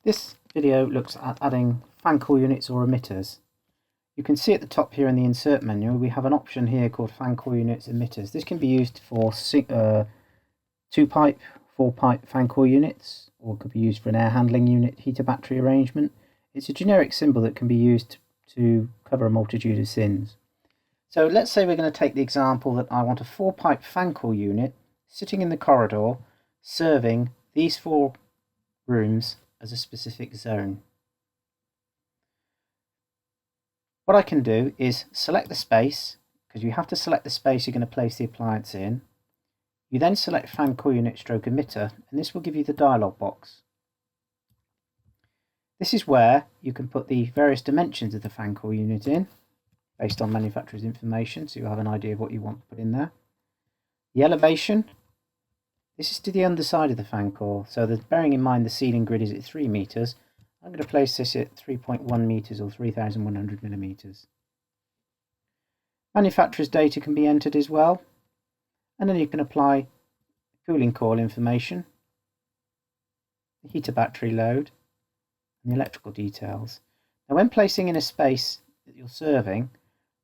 This video looks at adding fan coil units or emitters. You can see at the top here in the insert menu we have an option here called fan coil units emitters. This can be used for 2-pipe, 4-pipe fan coil units, or it could be used for an air handling unit heater battery arrangement. It's a generic symbol that can be used to cover a multitude of sins. So let's say we're going to take the example that I want a 4-pipe fan coil unit sitting in the corridor serving these 4 rooms as a specific zone. What I can do is select the space, because you have to select the space you're going to place the appliance in. You then select fan coil unit stroke emitter, and this will give you the dialog box. This is where you can put the various dimensions of the fan coil unit in based on manufacturer's information, so you have an idea of what you want to put in there. The elevation, this is to the underside of the fan coil, so bearing in mind the ceiling grid is at 3 meters, I'm going to place this at 3.1 meters or 3,100 millimeters. Manufacturer's data can be entered as well, and then you can apply cooling coil information, the heater battery load, and the electrical details. Now, when placing in a space that you're serving,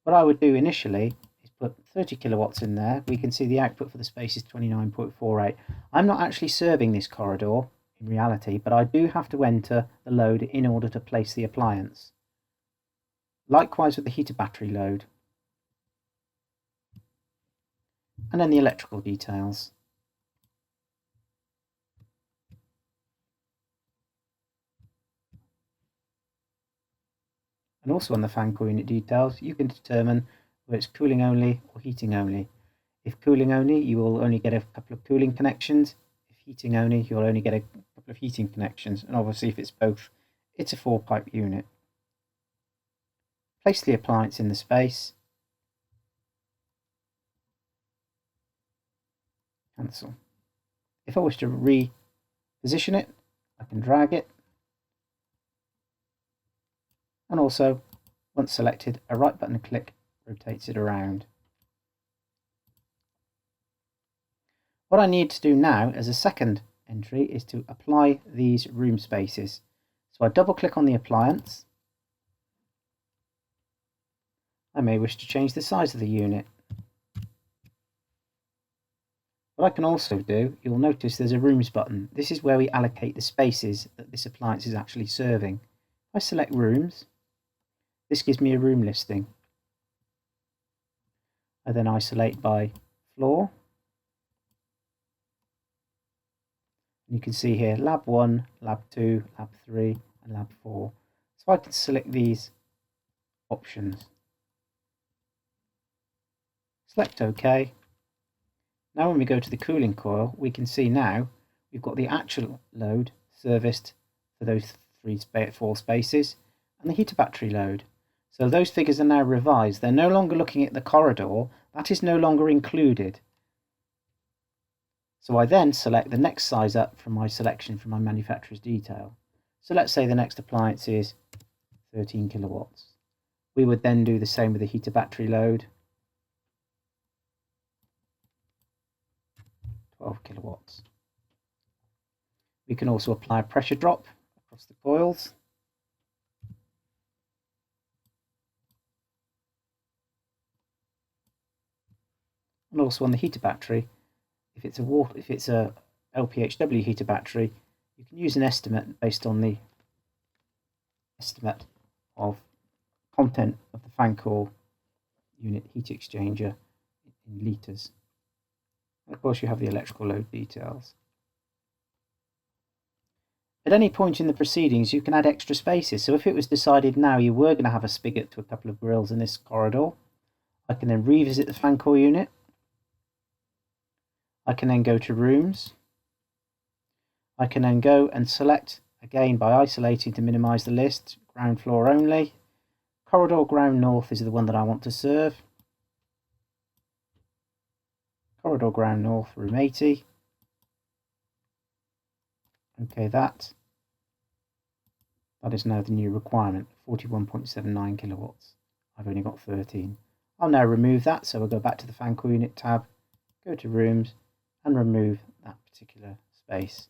what I would do initially is put 30 kilowatts in there. We can see the output for the space is 29.48. I'm not actually serving this corridor in reality, but I do have to enter the load in order to place the appliance. Likewise with the heater battery load. And then the electrical details. And also on the fan coil unit details, you can determine whether it's cooling only or heating only. If cooling only, you will only get a couple of cooling connections. If heating only, you'll only get a couple of heating connections. And obviously if it's both, it's a 4-pipe unit. Place the appliance in the space. Cancel. If I wish to reposition it, I can drag it. And also, once selected, a right button click rotates it around. What I need to do now as a second entry is to apply these room spaces. So I double click on the appliance. I may wish to change the size of the unit. What I can also do, you'll notice there's a rooms button. This is where we allocate the spaces that this appliance is actually serving. If I select rooms, this gives me a room listing. I then isolate by floor. And you can see here lab 1, lab 2, lab 3 and lab 4. So I can select these options. Select OK. Now when we go to the cooling coil, we can see now we've got the actual load serviced for those 4 spaces and the heater battery load. So those figures are now revised. They're no longer looking at the corridor. That is no longer included. So I then select the next size up from my selection from my manufacturer's detail. So let's say the next appliance is 13 kilowatts. We would then do the same with the heater battery load. 12 kilowatts. We can also apply a pressure drop across the coils. And also on the heater battery, if it's a LPHW heater battery, you can use an estimate based on the estimate of content of the fan coil unit heat exchanger in litres. And of course you have the electrical load details. At any point in the proceedings you can add extra spaces, so if it was decided now you were going to have a spigot to a couple of grills in this corridor, I can then revisit the fan coil unit. I can then go to rooms. I can then go and select, again by isolating to minimize the list, ground floor only. Corridor ground north is the one that I want to serve. Corridor ground north, room 80. Okay, that is now the new requirement, 41.79 kilowatts. I've only got 13. I'll now remove that, so we'll go back to the fan coil unit tab, go to rooms, and remove that particular space.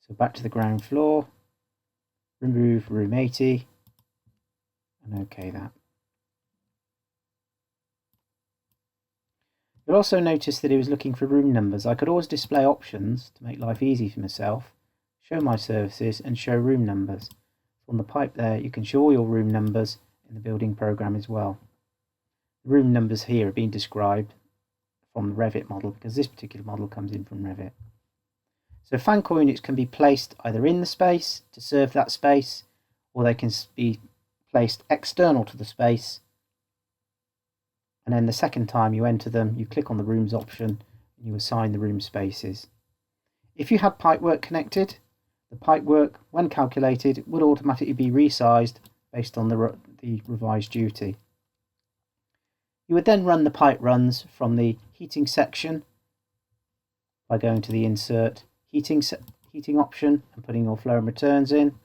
So back to the ground floor, remove room 80 and OK that. You'll also notice that it was looking for room numbers. I could always display options to make life easy for myself, show my services and show room numbers. On the pipe there you can show all your room numbers in the building program as well. The room numbers here are being described from the Revit model because this particular model comes in from Revit. So fan coil units can be placed either in the space to serve that space, or they can be placed external to the space, and then the second time you enter them you click on the rooms option and you assign the room spaces. If you had pipework connected, the pipework when calculated would automatically be resized based on the revised duty. You would then run the pipe runs from the heating section by going to the insert heating option and putting your flow and returns in.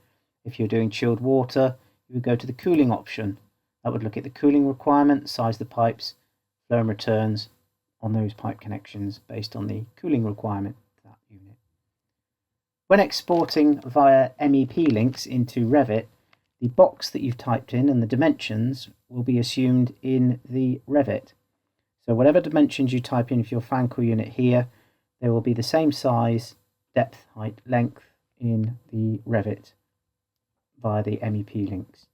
If you're doing chilled water, you would go to the cooling option. That would look at the cooling requirement, size the pipes, flow and returns on those pipe connections based on the cooling requirement of that unit. When exporting via MEP links into Revit, the box that you've typed in and the dimensions will be assumed in the Revit. So whatever dimensions you type in for your fan coil unit here, they will be the same size, depth, height, length in the Revit via the MEP links.